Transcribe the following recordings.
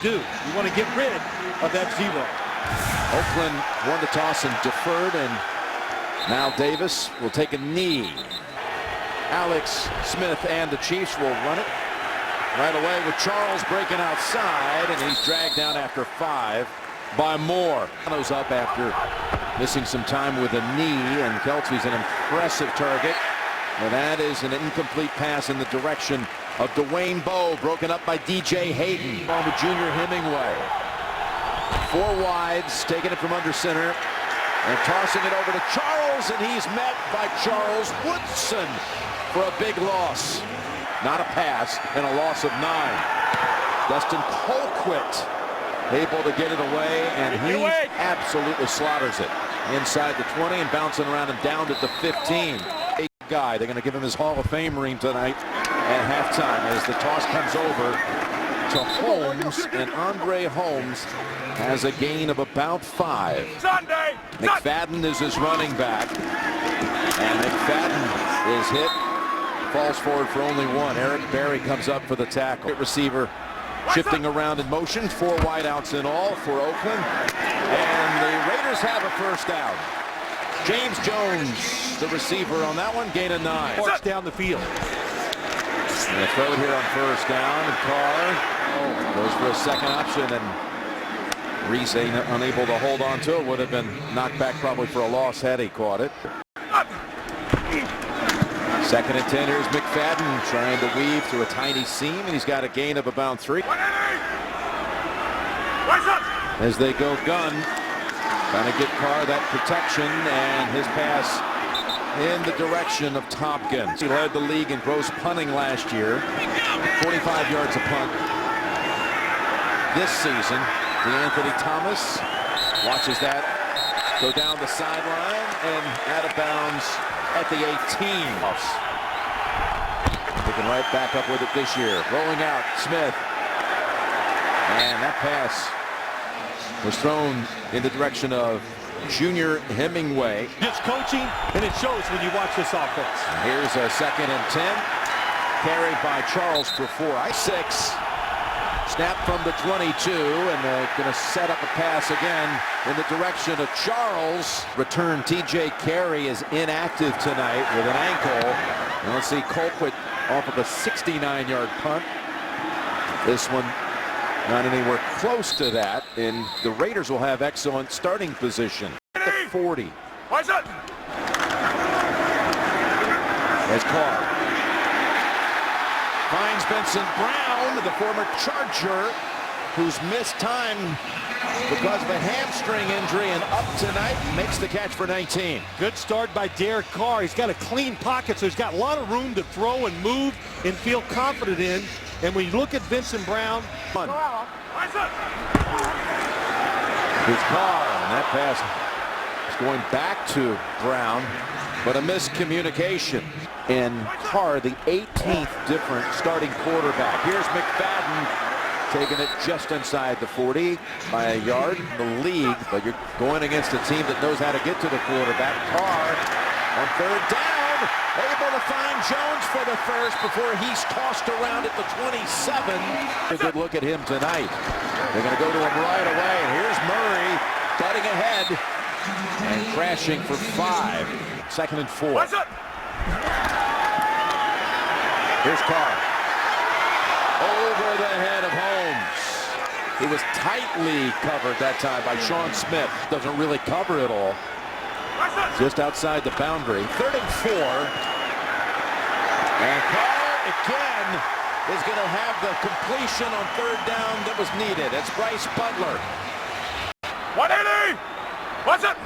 You want to get rid of that zero. Oakland won the toss and deferred, and now Davis will take a knee. Alex Smith and the Chiefs will run it right away with Charles breaking outside, and he's dragged down after 5 by Moore. Goes up after missing some time with a knee, and Kelce's an impressive target. And that is an incomplete pass in the direction of Dwayne Bowe, broken up by DJ Hayden. On to Junior Hemingway. 4 wides, taking it from under center and tossing it over to Charles, and he's met by Charles Woodson for a big loss. Not a pass, and a loss of 9. Dustin Colquitt able to get it away, and he absolutely slaughters it. Inside the 20 and bouncing around and down at the 15. Guy. They're going to give him his Hall of Fame ring tonight at halftime as the toss comes over to Holmes, and Andre Holmes has a gain of about 5. McFadden is his running back, and McFadden is hit, falls forward for only 1. Eric Berry comes up for the tackle. Receiver shifting around in motion. 4 wideouts in all for Oakland, and the Raiders have a first down. James Jones, the receiver on that one, gain of 9. Marks down the field. And a throw here on first down, and Carr goes for a second option, and Reese unable to hold on to it. Would have been knocked back probably for a loss had he caught it. 2nd and 10. Here's McFadden trying to weave through a tiny seam, and he's got a gain of about 3. As they go gun, trying to get Carr that protection, and his pass in the direction of Tompkins. He led the league in gross punting last year. 45 yards a punt this season. DeAnthony Thomas watches that go down the sideline and out of bounds at the 18. Picking right back up with it this year. Rolling out, Smith. And that pass was thrown in the direction of Junior Hemingway. It's coaching, and it shows when you watch this offense. Here's a 2nd and 10. Carried by Charles for 4. 6. Snap from the 22, and they're going to set up a pass again in the direction of Charles. Return TJ Carey is inactive tonight with an ankle. And let's see Colquitt off of a 69-yard punt. This one not anywhere close to that, and the Raiders will have excellent starting position at the 40. As Carr finds Vincent Brown, the former Charger, who's missed time because of a hamstring injury, and up tonight makes the catch for 19. Good start by Derek Carr. He's got a clean pocket, so he's got a lot of room to throw and move and feel confident in. And when you look at Vincent Brown, here's Carr, and that pass is going back to Brown, but a miscommunication. And Carr, the 18th different starting quarterback. Here's McFadden taking it just inside the 40 by a yard in the league, but you're going against a team that knows how to get to the quarterback. Carr on 3rd down, able to find Jones for the first before he's tossed around at the 27. A good look at him tonight. They're going to go to him right away, and here's Murray cutting ahead and crashing for 5. 2nd and 4. Here's Carr. Over the head of Holmes. He was tightly covered that time by Sean Smith. Doesn't really cover it all. Just outside the boundary. 3rd and 4. And Carr again is going to have the completion on 3rd down that was needed. It's Bryce Butler. 180! What's it?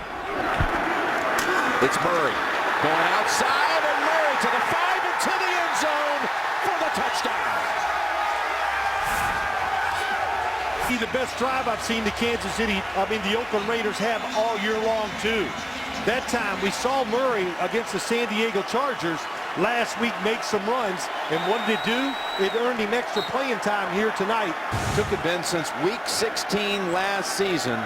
It's Murray going outside, and Murray to the 5 and to the end zone for the touchdown. The best drive I've seen the the Oakland Raiders have all year long too. That time we saw Murray against the San Diego Chargers last week make some runs, and what did it do? It earned him extra playing time here tonight. Took it been since week 16 last season,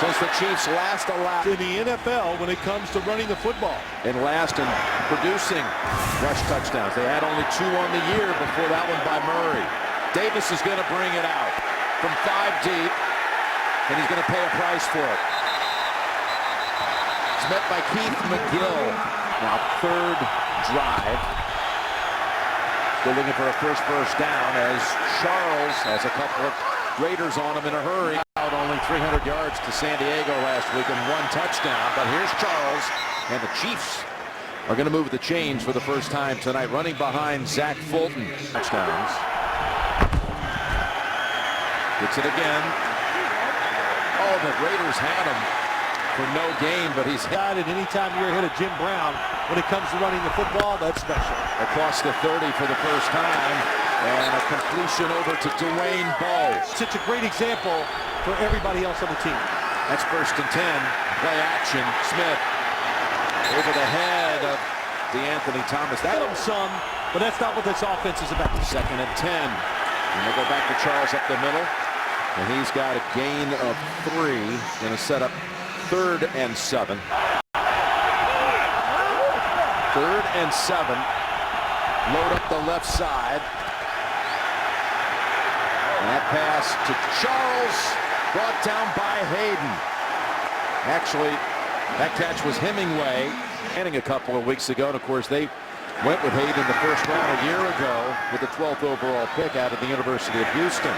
since the Chiefs last allowed in the NFL when it comes to running the football. And last in producing rush touchdowns. They had only 2 on the year before that one by Murray. Davis is going to bring it out from 5 deep, and he's going to pay a price for it. It's met by Keith McGill. Now third drive. Still looking for a first down as Charles has a couple of Raiders on him in a hurry. Out only 300 yards to San Diego last week and 1 touchdown. But here's Charles, and the Chiefs are going to move the chains for the first time tonight, running behind Zach Fulton. Touchdowns. Gets it again. Oh, the Raiders had him for no gain, but he's got it. Anytime you're ahead of Jim Brown when it comes to running the football, that's special. Across the 30 for the first time, and a completion over to Dwayne Bowe. Such a great example for everybody else on the team. That's 1st and 10. Play action. Smith over the head of DeAnthony Thomas. That him some, but that's not what this offense is about. 2nd and 10. And they go back to Charles up the middle. And he's got a gain of 3. Going to set up 3rd and 7. 3rd and 7. Load up the left side. And that pass to Charles, brought down by Hayden. Actually, that catch was Hemingway. And a couple of weeks ago, and of course they went with Hayden in the first round a year ago with the 12th overall pick out of the University of Houston.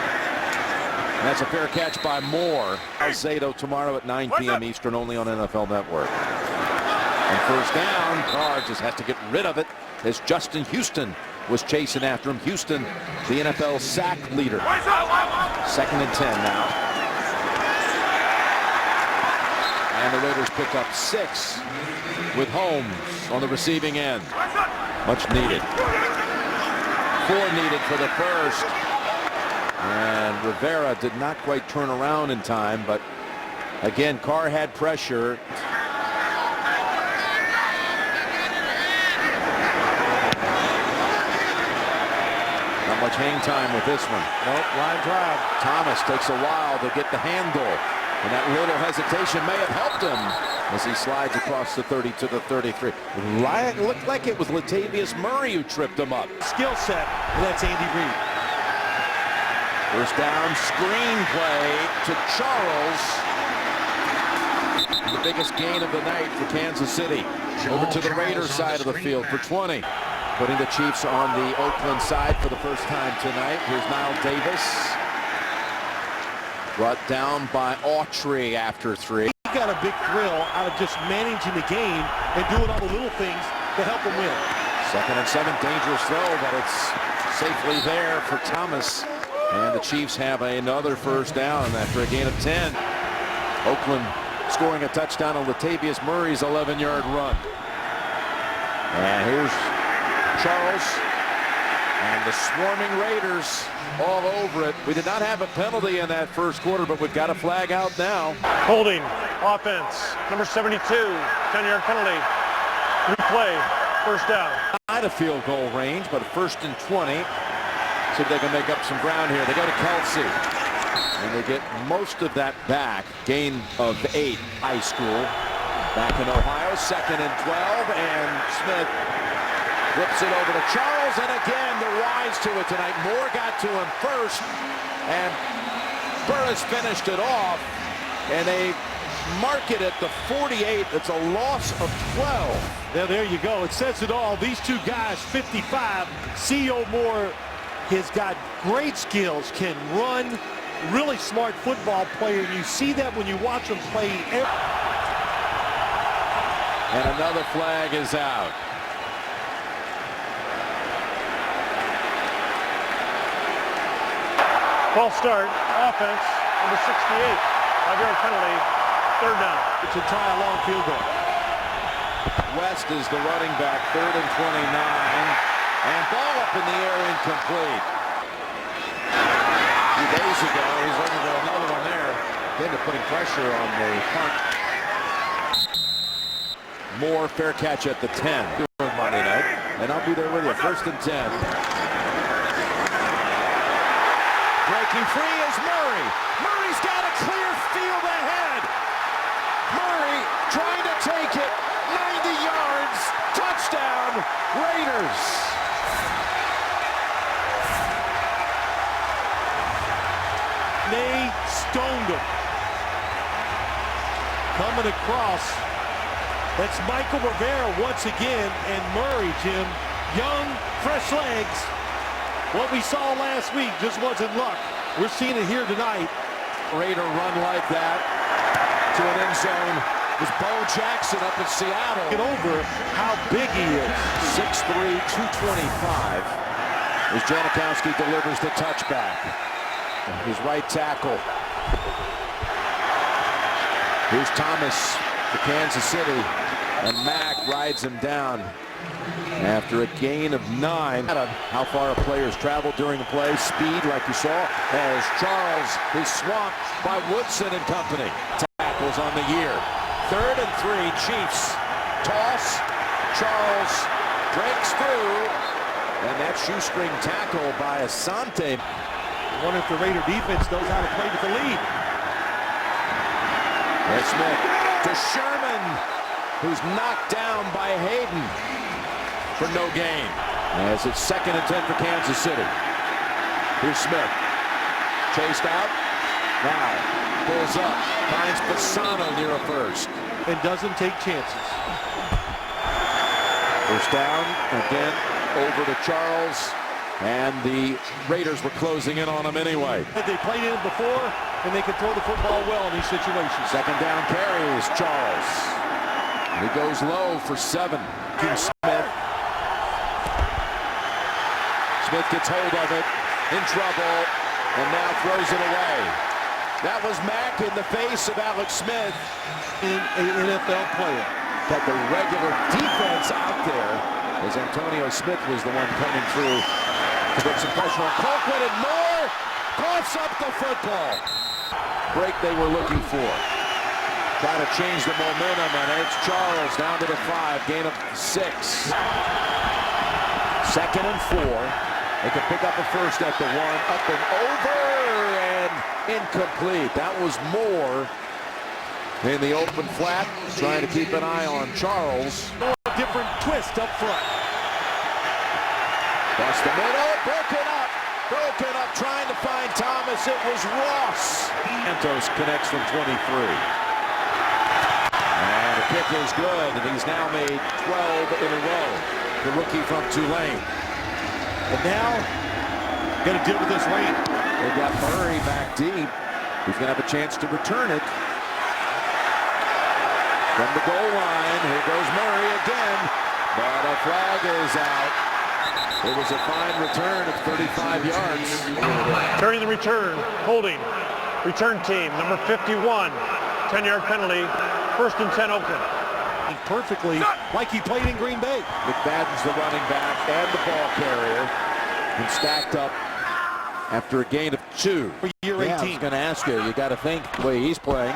And that's a fair catch by Moore. Zato tomorrow at 9 p.m. Eastern, only on NFL Network. And first down, Carr just has to get rid of it as Justin Houston was chasing after him. Houston, the NFL sack leader. 2nd and 10 now. And the Raiders pick up 6 with Holmes on the receiving end. Much needed. 4 needed for the first. And Rivera did not quite turn around in time, but again, Carr had pressure. Not much hang time with this one. Nope, line drive. Thomas takes a while to get the handle. And that little hesitation may have helped him as he slides across the 30 to the 33. It looked like it was Latavius Murray who tripped him up. Skill set, and that's Andy Reid. First down, screen play to Charles. The biggest gain of the night for Kansas City. Over to the Raiders side of the field for 20. Putting the Chiefs on the Oakland side for the first time tonight. Here's Knile Davis. Brought down by Autry after 3. He got a big thrill out of just managing the game and doing all the little things to help him win. 2nd and 7, dangerous throw, but it's safely there for Thomas. And the Chiefs have another first down after a gain of 10. Oakland scoring a touchdown on Latavius Murray's 11-yard run. And here's Charles. And the swarming Raiders all over it. We did not have a penalty in that first quarter, but we've got a flag out now. Holding, offense, number 72, 10-yard penalty. Replay, first down. Not a field goal range, but 1st and 20. See if they can make up some ground here. They go to Kelsey. And they get most of that back. Gain of 8, high school. Back in Ohio, 2nd and 12, and Smith flips it over to Charles, and again, they're wise to it tonight. Moore got to him first, and Burris finished it off, and they mark it at the 48. It's a loss of 12. There you go. It says it all. These two guys, 55. C.O. Moore has got great skills, can run, really smart football player, and you see that when you watch him play. And another flag is out. False start, offense, number 68, 5-yard penalty, 3rd down. It's a tie, a long field goal. West is the running back, 3rd and 29, and ball up in the air, incomplete. A few days ago, he's looking for another one there. Then they're putting pressure on the punt. Moore, fair catch at the 10. Monday night, and I'll be there with you. 1st and 10. Breaking free is Murray. Murray's got a clear field ahead. Murray trying to take it. 90 yards. Touchdown, Raiders. They stoned him. Coming across. That's Michael Rivera once again. And Murray, Jim, young, fresh legs. What we saw last week just wasn't luck. We're seeing it here tonight. Raider run like that to an end zone was Bo Jackson up in Seattle. Get over how big he is. 6'3", 225. As Janikowski delivers the touchback. His right tackle. Here's Thomas for Kansas City. And Mack rides him down after a gain of 9. How far a player's traveled during the play. Speed, like you saw, as Charles is swamped by Woodson and company. Tackles on the year. 3rd and 3, Chiefs. Toss. Charles breaks through. And that shoestring tackle by Asante. I wonder if the Raider defense knows how to play with the lead. And Smith to Sherman, who's knocked down by Hayden for no gain. As it's 2nd and 10 for Kansas City. Here's Smith. Chased out. Now pulls up. Finds Bassano near a first. And doesn't take chances. First down. Again over to Charles. And the Raiders were closing in on him anyway. They played in it before, and they can throw the football well in these situations. 2nd down carries Charles. He goes low for 7. Smith. Smith gets hold of it, in trouble, and now throws it away. That was Mack in the face of Alex Smith. In an NFL player. But the regular defense out there, as Antonio Smith was the one coming through to put some pressure on Colquitt, and Moore coughs up the football. Break they were looking for. Try to change the momentum, and it's Charles down to the 5, gain of 6. 2nd and 4. They can pick up a first at the 1, up and over, and incomplete. That was Moore in the open flat, trying to keep an eye on Charles. A different twist up front. Across the middle, broken up, trying to find Thomas. It was Ross. Santos connects from 23. And the kick is good, and he's now made 12 in a row. The rookie from Tulane. And now, got to deal with this rain. They've got Murray back deep. He's going to have a chance to return it. From the goal line, here goes Murray again. But a flag is out. It was a fine return of 35 yards. During the return, holding. Return team, number 51. 10-yard penalty. 1st and 10, Oakland. Perfectly, like he played in Green Bay. McFadden's the running back and the ball carrier. And stacked up after a gain of 2. For year 18. I was going to ask you, you got to think the way he's playing.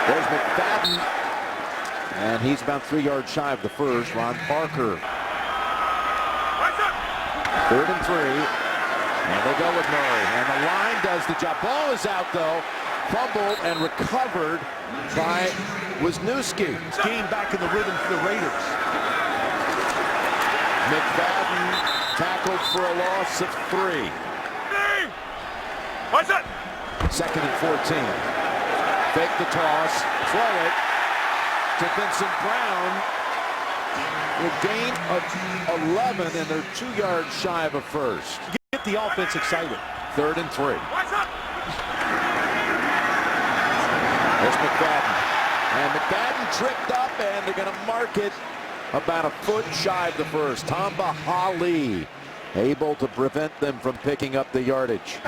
There's McFadden. And he's about 3 yards shy of the first. Ron Parker. 3rd and 3. And they go with Murray. And the line does the job. Ball is out, though. Fumbled and recovered by Wisniewski. Gained back in the rhythm for the Raiders. McFadden tackled for a loss of 3. What's that? 2nd and 14. Fake the toss, throw it to Vincent Brown. A gain of 11, and they're 2 yards shy of a first. Get the offense excited. 3rd and 3. There's McFadden. And McFadden tripped up, and they're going to mark it about a foot shy of the first. Tamba Hali able to prevent them from picking up the yardage.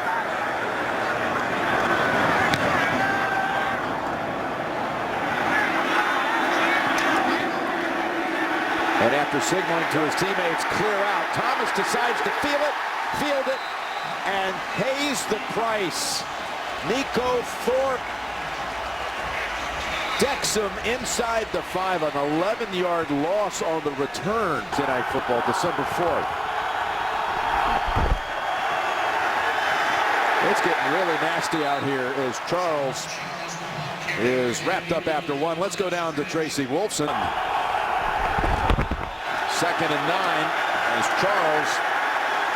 And after signaling to his teammates, clear out, Thomas decides to field it, and pays the price. Nico Thorpe decks him inside the 5, an 11-yard loss on the return. Tonight football, December 4th. It's getting really nasty out here as Charles is wrapped up after 1. Let's go down to Tracy Wolfson. 2nd and 9 as Charles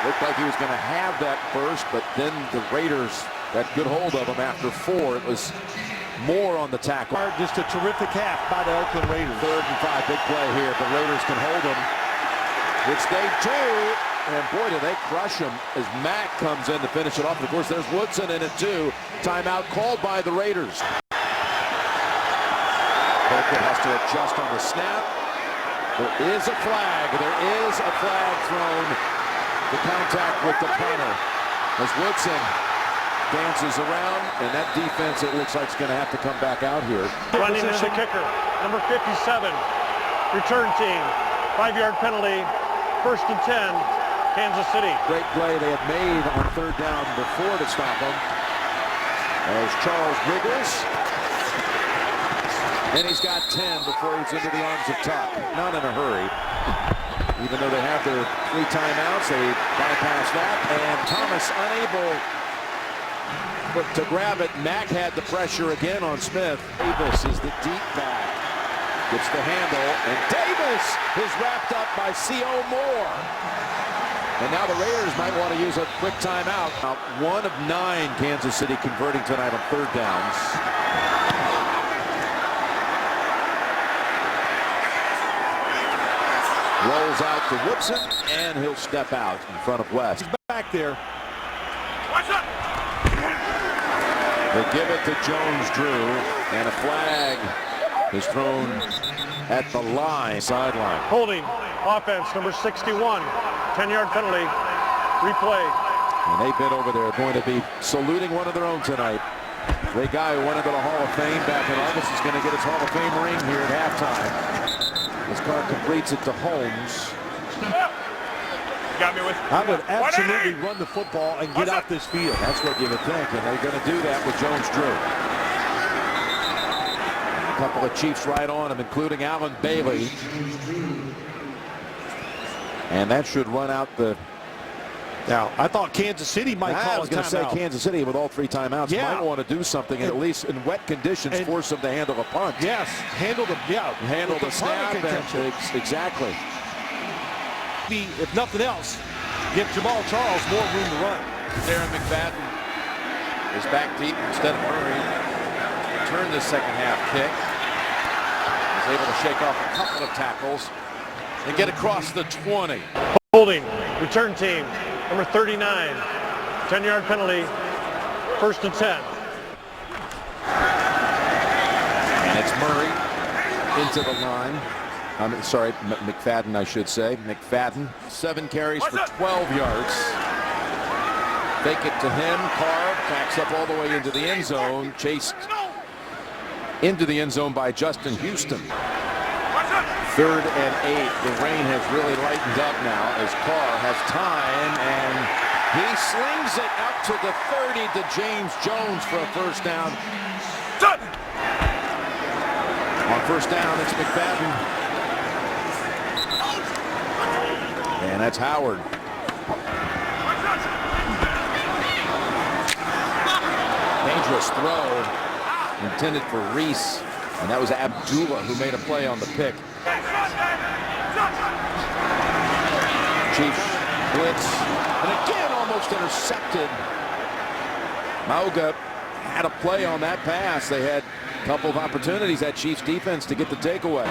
Looked like he was going to have that burst, but then the Raiders got good hold of him after 4. It was more on the tackle. Just a terrific half by the Oakland Raiders. 3rd and 5, big play here. The Raiders can hold him, which they do. And boy, do they crush him as Mack comes in to finish it off. And of course, there's Woodson in it too. Timeout called by the Raiders. Oakland has to adjust on the snap. There is a flag. There is a flag thrown. The contact with the punter as Woodson dances around, and that defense, it looks like, is going to have to come back out here. Running is the kicker, number 57. Return team, 5-yard penalty, 1st and 10, Kansas City. Great play they had made on 3rd down before to stop him. As Charles wiggles, and he's got 10 before he's into the arms of Tuck. Not in a hurry. Even though they have their 3 timeouts, they bypass that, and Thomas unable to grab it. Mack had the pressure again on Smith. Davis is the deep back. Gets the handle, and Davis is wrapped up by C.O. Moore. And now the Raiders might want to use a quick timeout. 1 of 9 Kansas City converting tonight on 3rd downs. Rolls out to Woodson, and he'll step out in front of West. He's back there. They give it to Jones-Drew, and a flag is thrown at the line, sideline. Holding, offense, number 61, 10-yard penalty, replay. And they've been over there going to be saluting one of their own tonight. The guy who went into the Hall of Fame back in August is going to get his Hall of Fame ring here at halftime. This car completes it to Holmes. Got me with. I would absolutely run the football and get off this field. That's what you would think, and they're going to do that with Jones-Drew. A couple of Chiefs right on him, including Allen Bailey. And that should run out the... Now, I thought Kansas City might call I was going to say Kansas City with all 3 timeouts might want to do something and at least in wet conditions force them to handle a punt. Yes, handle the handle the snap. Exactly. If nothing else, give Jamal Charles more room to run. Darren McFadden is back deep instead of Murray. Returned this second half kick. Was able to shake off a couple of tackles and get across the 20. Holding, return team, number 39, 10-yard penalty, 1st and 10. And it's Murray into the line. Sorry, McFadden, I should say. McFadden, 7 carries for 12 yards. Fake it to him. Carr backs up all the way into the end zone. Chased into the end zone by Justin Houston. 3rd and 8. The rain has really lightened up now as Carr has time, and he slings it out to the 30 to James Jones for a 1st down. On 1st down, it's McFadden. And that's Howard. Dangerous throw intended for Reese, and that was Abdullah who made a play on the pick. Chiefs blitz, and again almost intercepted. Mauga had a play on that pass. They had a couple of opportunities, that Chiefs defense, to get the takeaway.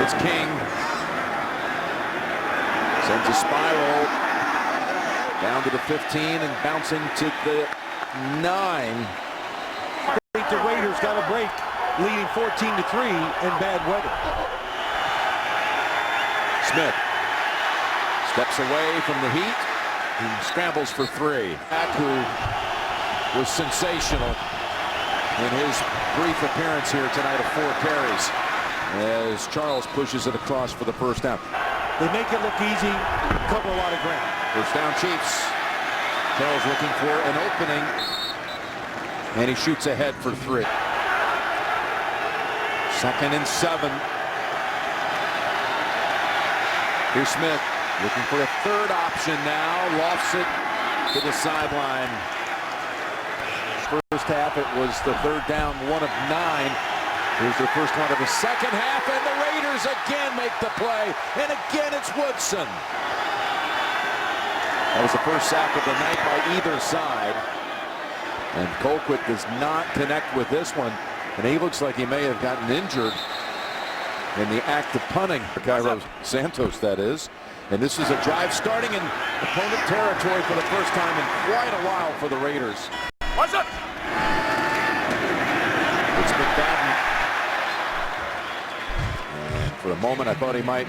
It's King. Sends a spiral down to the 15 and bouncing to the 9. The Raiders got a break, leading 14-3 in bad weather. Smith steps away from the heat. He scrambles for 3. Back who was sensational in his brief appearance here tonight of 4 carries. As Charles pushes it across for the 1st down. They make it look easy, cover a lot of ground. 1st down Chiefs. Carroll's looking for an opening, and he shoots ahead for 3. 2nd and 7. Here's Smith looking for a 3rd option now. Lofts it to the sideline. 1st half, it was the 3rd down, 1 of 9. Here's the first one of the 2nd half, and the Raiders Raiders again make the play, and again it's Woodson. That was the first sack of the night by either side. And Colquitt does not connect with this one. And he looks like he may have gotten injured in the act of punting. Cairo Santos, that is. And this is a drive starting in opponent territory for the first time in quite a while for the Raiders. What's up? It's McFadden. And for a moment, I thought he might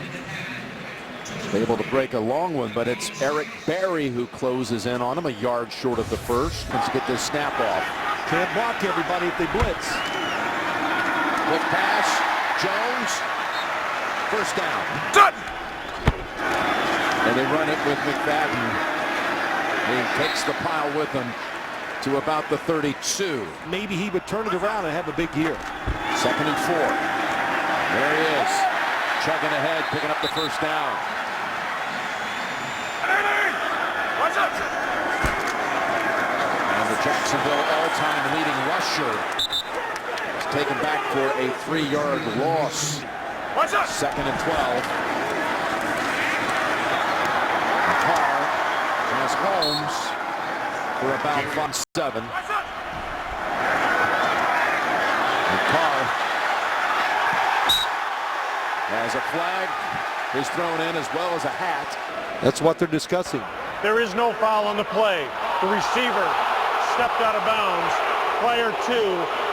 be able to break a long one, but it's Eric Berry who closes in on him, a yard short of the first. Let's get this snap off. Can't block everybody if they blitz. Quick pass, Jones, first down. Done. And they run it with McFadden. He takes the pile with him to about the 32. Maybe he would turn it around and have a big year. 2nd and 4. There he is, chugging ahead, picking up the first down. What's up? And the Jacksonville all-time leading rusher is taken back for a 3-yard loss. What's up? 2nd and 12. And Carr has Holmes for about 5-7. And Carr has a flag is thrown in as well as a hat. That's what they're discussing. There is no foul on the play. The receiver stepped out of bounds prior to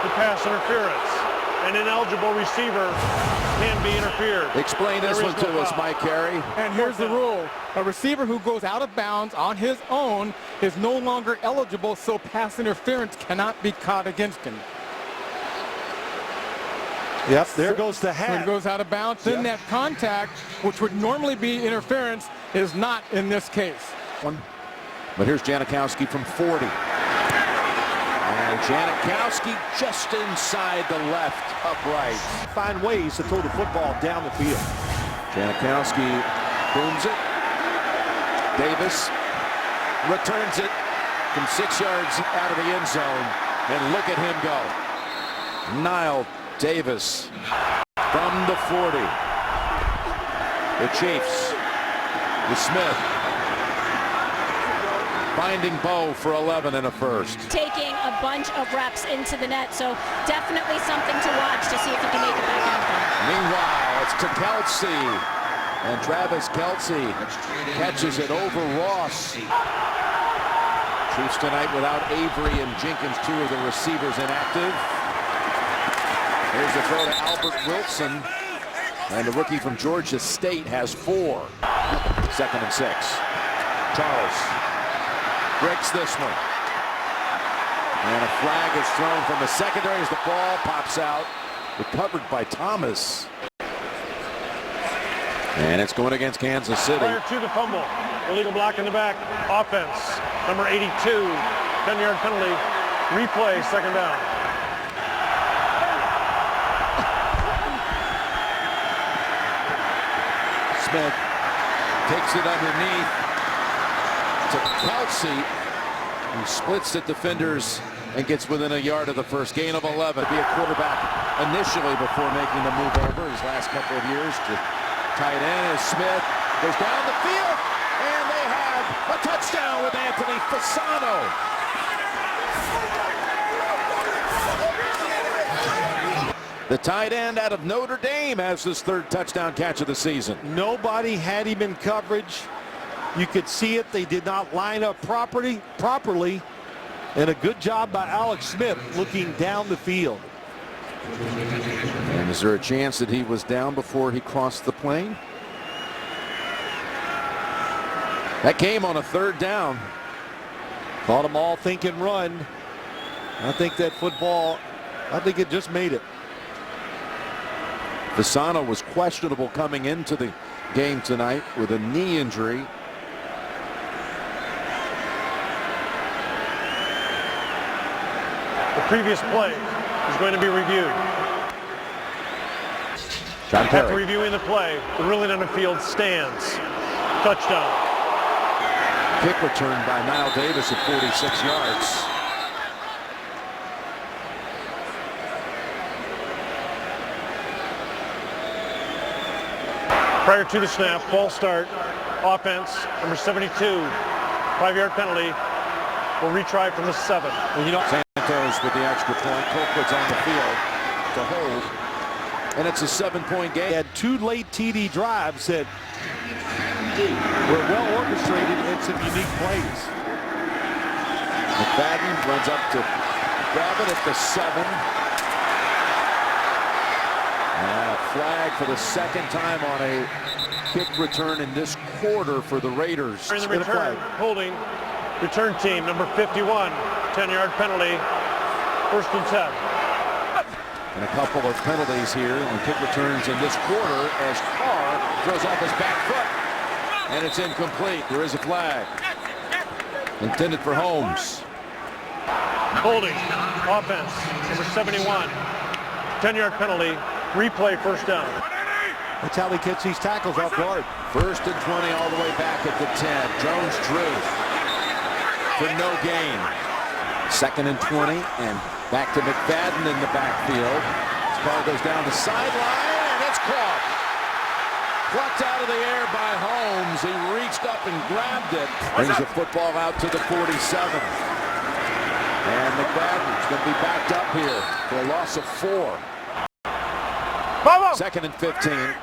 the pass interference. An ineligible receiver can be interfered. Explain this one to us, Mike Carey. And here's the rule. A receiver who goes out of bounds on his own is no longer eligible, so pass interference cannot be caught against him. Yep, there goes the When hat. he goes out of bounds, then that contact, which would normally be interference, is not in this case. But here's Janikowski from 40. And Janikowski just inside the left upright. Find ways to throw the football down the field. Janikowski booms it. Davis returns it from 6 yards out of the end zone. And look at him go. Nile Davis from the 40. The Chiefs with Smith. Finding Bo for 11 and a first. Taking a bunch of reps into the net, so definitely something to watch to see if he can make it back out there. Meanwhile, it's to Kelsey, and Travis Kelsey catches it over Ross. Chiefs tonight without Avery and Jenkins, 2 of the receivers inactive. Here's the throw to Albert Wilson, and the rookie from Georgia State has 4. 2nd and 6. Charles breaks this one. And a flag is thrown from the secondary as the ball pops out. Recovered by Thomas. And it's going against Kansas City. Prior to the fumble, illegal block in the back, offense, number 82, 10-yard penalty, replay, 2nd down. Smith takes it underneath to Kelsey, who splits the defenders and gets within a yard of the first. Gain of 11. Be a quarterback initially before making the move over his last couple of years to tight end as Smith goes down the field, and they have a touchdown with Anthony Fasano. The tight end out of Notre Dame has his 3rd touchdown catch of the season. Nobody had him in coverage. You could see it. They did not line up properly. And a good job by Alex Smith looking down the field. And is there a chance that he was down before he crossed the plane? That came on a 3rd down. Caught them all thinking run. I think that football, I think it just made it. Fasano was questionable coming into the game tonight with a knee injury. The previous play is going to be reviewed. John After Perry. reviewing the play, the ruling on the field stands. Touchdown. Kick return by Nile Davis at 46 yards. Prior to the snap, false start, offense, number 72, 5-yard penalty. Will retry from the 7. Well, you know, Santos with the extra point. Colquitt's on the field to hold. And it's a 7-point game. He had 2 late TD drives that were well orchestrated and some unique plays. McFadden runs up to grab it at the 7. And a flag for the second time on a kick return in this quarter for the Raiders. In the return, holding, return team, number 51, 10-yard penalty, 1st and 10. And a couple of penalties here on kick returns in this quarter as Carr throws off his back foot. And it's incomplete. There is a flag. Intended for Holmes. Holding, offense, number 71, 10-yard penalty, replay, 1st down. That's how he gets these tackles off guard. 1st and 20 all the way back at the 10. Jones drew for no gain. 2nd and 20 and back to McFadden in the backfield. This ball goes down the sideline and it's caught. Plucked out of the air by Holmes. He reached up and grabbed it. Brings the football out to the 47. And McFadden's going to be backed up here for a loss of 4. 2nd and 15.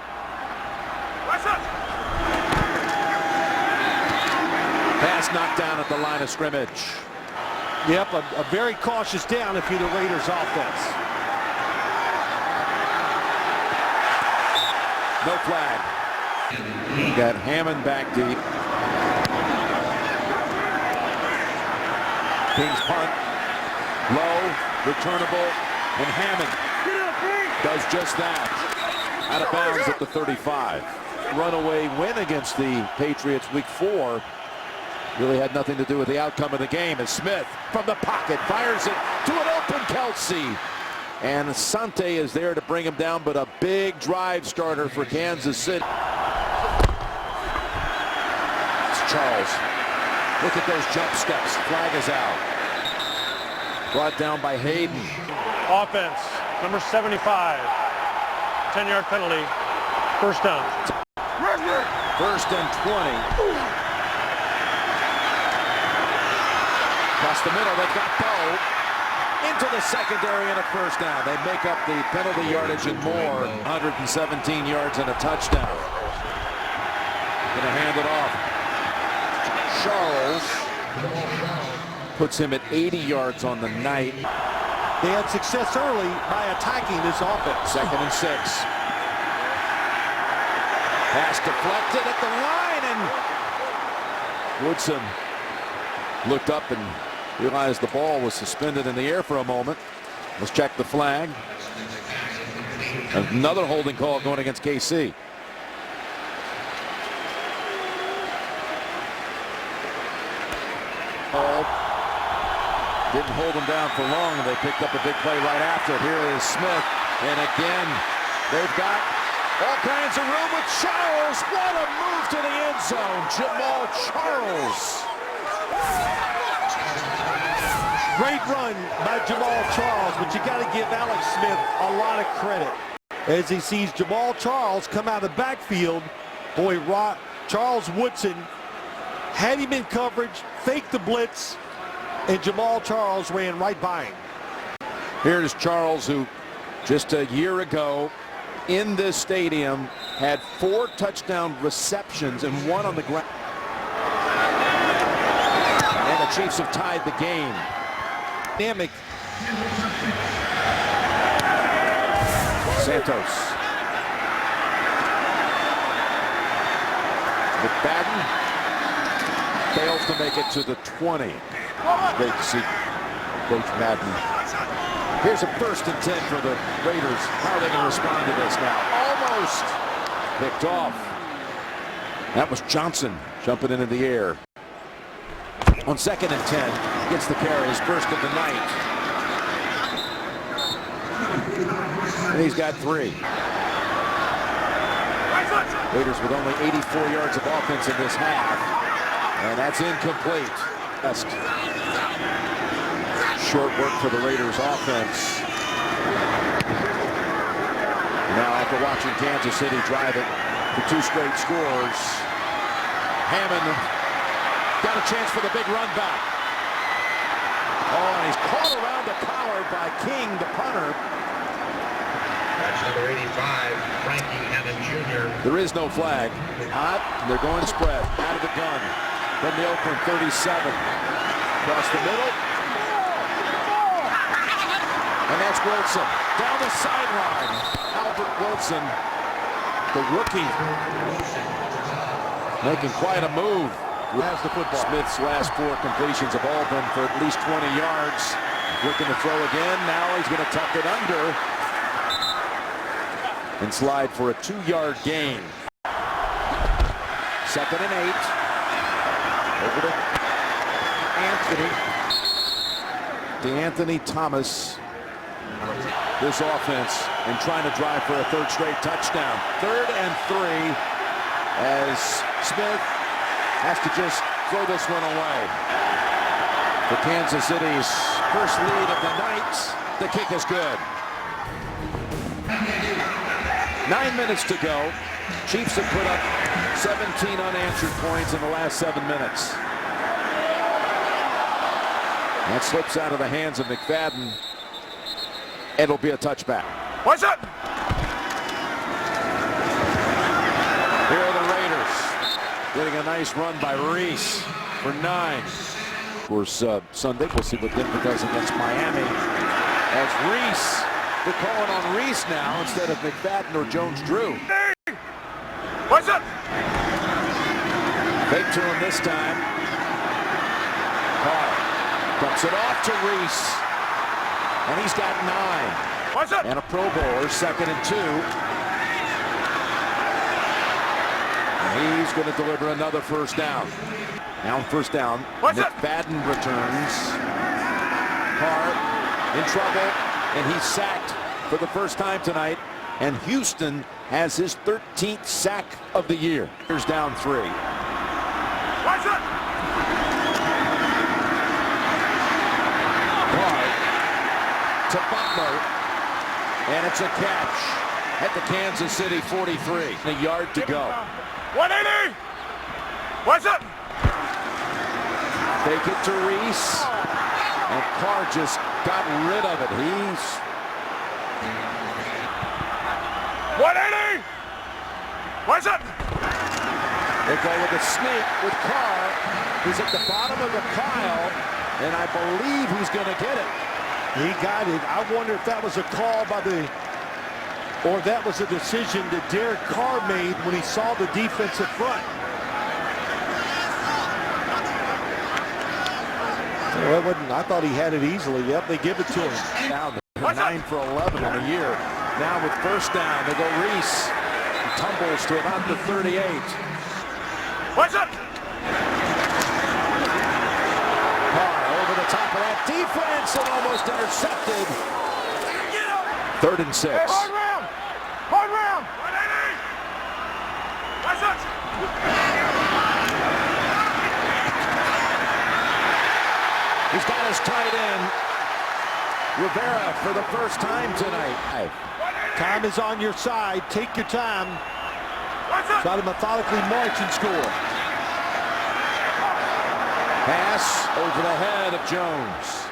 Pass knocked down at the line of scrimmage. Yep, a very cautious down if you're the Raiders offense. No flag. Got Hammond back deep. King's punt. Low, returnable, and Hammond does just that. Out of bounds at the 35. Runaway win against the Patriots week 4. Really had nothing to do with the outcome of the game as Smith from the pocket fires it to an open Kelsey. And Asante is there to bring him down, but a big drive starter for Kansas City. It's Charles. Look at those jump steps. Flag is out. Brought down by Hayden. Offense, number 75, 10-yard penalty, 1st down. 1st and 20. Across the middle, they've got Poe into the secondary and a 1st down. They make up the penalty yardage and more. 117 yards and a touchdown. Gonna hand it off. Charles puts him at 80 yards on the night. They had success early by attacking this offense. 2nd and 6. Pass deflected at the line, and Woodson looked up and realized the ball was suspended in the air for a moment. Let's check the flag. Another holding call going against KC. Didn't hold him down for long. They picked up a big play right after. Here is Smith. And again, they've got all kinds of room with Charles. What a move to the end zone. Jamal Charles. Great run by Jamal Charles, but you got to give Alex Smith a lot of credit as he sees Jamal Charles come out of the backfield. Boy, Charles Woodson had him in coverage, faked the blitz, and Jamal Charles ran right by him. Here's Charles, who just a year ago in this stadium had 4 touchdown receptions and 1 on the ground. And the Chiefs have tied the game. Dynamic. Santos. McFadden fails to make it to the 20. Great to see Coach Madden. Here's a 1st and 10 for the Raiders. How are they going to respond to this now? Almost picked off. That was Johnson jumping into the air. On 2nd and 10, gets the carry, his 1st of the night. And he's got 3. Raiders with only 84 yards of offense in this half. And that's incomplete. Best short work for the Raiders offense. Now after watching Kansas City drive it for 2 straight scores. Hammond got a chance for the big run back. Oh, and he's caught around the collar by King, the punter. That's number 85, Frankie Hammond Jr. There is no flag. Hot, they're going to spread. Out of the gun. From the Oakland 37. Across the middle. And that's Wilson. Down the sideline. Albert Wilson, the rookie, making quite a move. Has the football. Smith's last 4 completions have all been for at least 20 yards. Looking to throw again. Now he's going to tuck it under and slide for a 2-yard gain. 2nd and 8. Over to Anthony. DeAnthony Thomas. This offense and trying to drive for a 3rd straight touchdown. 3rd and 3 as Smith has to just throw this one away. For Kansas City's first lead of the night, the kick is good. 9 minutes to go. Chiefs have put up 17 unanswered points in the last 7 minutes. That slips out of the hands of McFadden. It'll be a touchback. What's up? Here are the Raiders. Getting a nice run by Reese for 9. Of course, Sunday, we'll see what Denver does against Miami. As Reese, they're calling on Reese now instead of McFadden or Jones-Drew. What's up? Fake to him this time. Carr dumps it off to Reese. And he's got 9. What's up? And a Pro Bowler, 2nd and 2. And he's going to deliver another first down. Now on first down, McFadden returns. Carr in trouble, and he's sacked for the first time tonight. And Houston has his 13th sack of the year. Here's down 3. What's up? To Butler, and it's a catch at the Kansas City 43. A yard to go. 180. What's up? Fake it to Reese, and Carr just got rid of it. He's 180. What's up? they go with a sneak with Carr. He's at the bottom of the pile, and I believe he's going to get it. He got it. I wonder if that was a call by or that was a decision that Derek Carr made when he saw the defensive front. Well, I thought he had it easily. Yep, they give it to him. Down 9 for 11 in the year. Now with first down, they go Reese. He tumbles to about the 38. What's up? Top of that defense and almost intercepted. 3rd and 6. Hard round. Hard round. 180. What's up? He's got his tight end, Rivera, for the first time tonight. Time is on your side. Take your time. What's up? Try to methodically march and score. Pass over the head of Jones.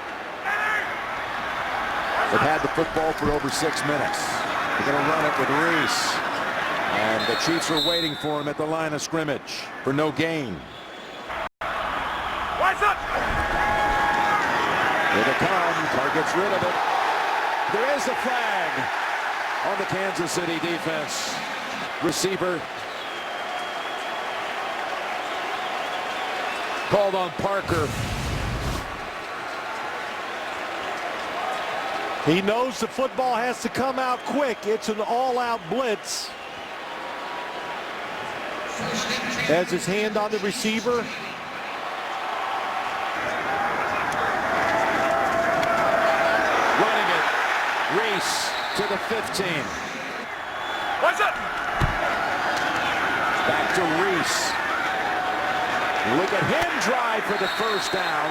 They've had the football for over 6 minutes. They're going to run it with Reese. And the Chiefs are waiting for him at the line of scrimmage for no gain. What's up? Here they come. Carr gets rid of it. There is a flag on the Kansas City defense. Receiver called on Parker. He knows the football has to come out quick. It's an all-out blitz. Has his hand on the receiver. Running it. Reese to the 15. What's up? Back to Reese. Look at him drive for the first down.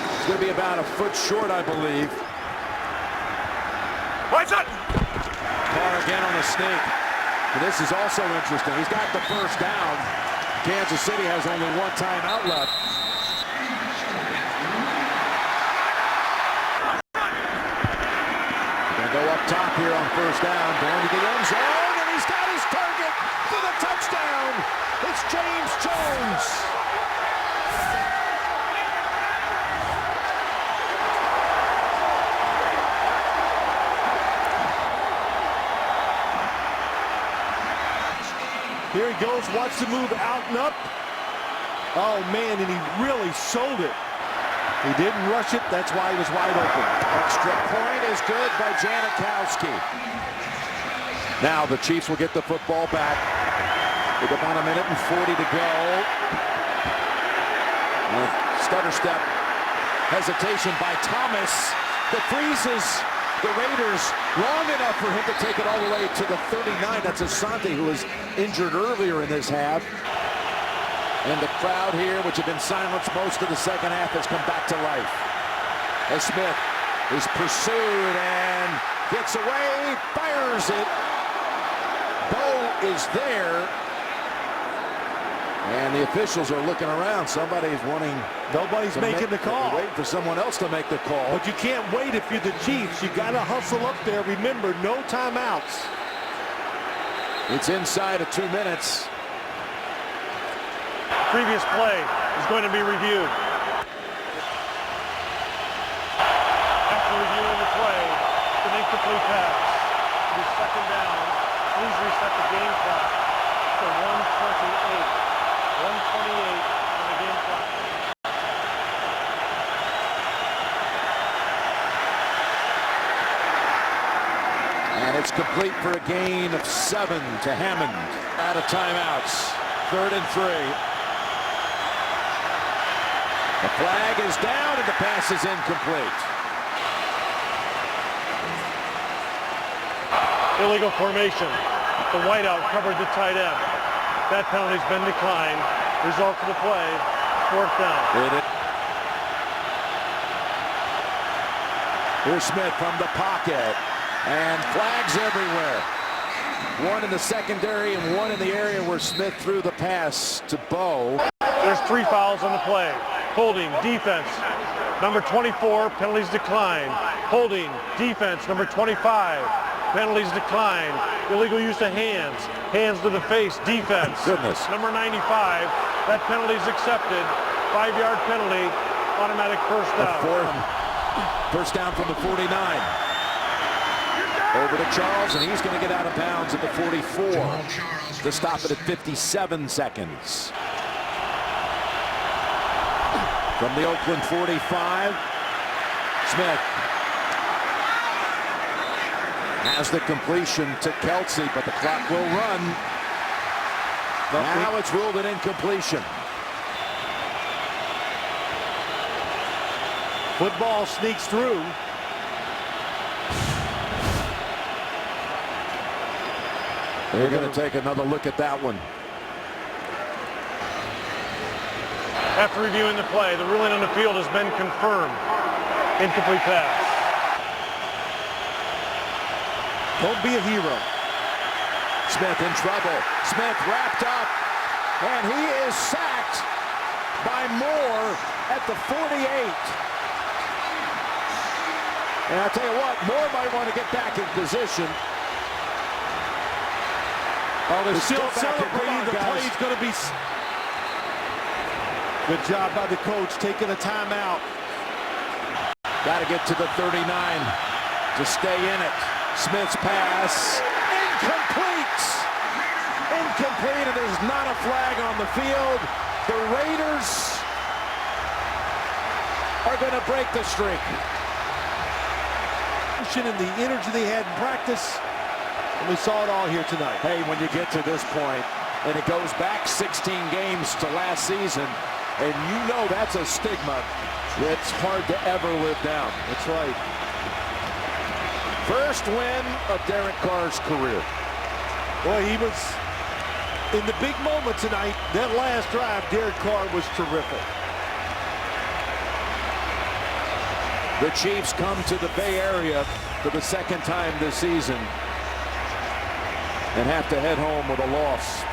It's going to be about a foot short, I believe. What's up? Carr again on the sneak. This is also interesting. He's got the first down. Kansas City has only one timeout left. Gonna go up top here on first down, going to the end zone, and he's got his target for the touchdown. It's James Jones. Here he goes, watch the move out and up. Oh, man, and he really sold it. He didn't rush it. That's why he was wide open. Extra point is good by Janikowski. Now the Chiefs will get the football back with about 1:40 to go. Stutter step. Hesitation by Thomas that freezes the Raiders long enough for him to take it all the way to the 39. That's Asante, who was injured earlier in this half. And the crowd here, which had been silenced most of the second half, has come back to life. As Smith is pursued and gets away, fires it. Bo is there. And the officials are looking around. Somebody's wanting. Nobody's making the call. Waiting for someone else to make the call. But you can't wait if you're the Chiefs. You got to hustle up there. Remember, no timeouts. It's inside of 2 minutes. Previous play is going to be reviewed. After reviewing the play, an incomplete pass. It is second down. Please reset the game clock to 1:28. 1:28 on the game clock. And it's complete for a gain of 7 to Hammond. Out of timeouts. 3rd and 3. The flag is down and the pass is incomplete. Illegal formation. The whiteout covered the tight end. That penalty's been declined. Result of the play, 4th down. Here's Smith from the pocket. And flags everywhere. One in the secondary and one in the area where Smith threw the pass to Bo. There's 3 fouls on the play. Holding, defense. Number 24, penalties declined. Holding, defense. Number 25, penalties declined. Illegal use of hands. Hands to the face, defense. Goodness. Number 95, that penalty is accepted. 5-yard penalty, automatic first down. First down from the 49. Over to Charles, and he's going to get out of bounds at the 44 to stop it at 57 seconds. From the Oakland 45, Smith has the completion to Kelsey, but the clock will run. Now it's ruled an incompletion. Football sneaks through. They're going to take another look at that one. After reviewing the play, the ruling on the field has been confirmed. Incomplete pass. Don't be a hero. Smith in trouble. Smith wrapped up, and he is sacked by Moore at the 48. And I'll tell you what, Moore might want to get back in position. Oh, they're still celebrating. The play's going to be... Good job by the coach taking a timeout. Got to get to the 39 to stay in it. Smith's pass, incomplete. Incomplete, and there's not a flag on the field. The Raiders are going to break the streak. And the energy they had in practice, and we saw it all here tonight. Hey, when you get to this point, and it goes back 16 games to last season, and you know that's a stigma that's hard to ever live down. That's right. First win of Derek Carr's career. Boy, he was in the big moment tonight. That last drive, Derek Carr was terrific. The Chiefs come to the Bay Area for the second time this season. and have to head home with a loss.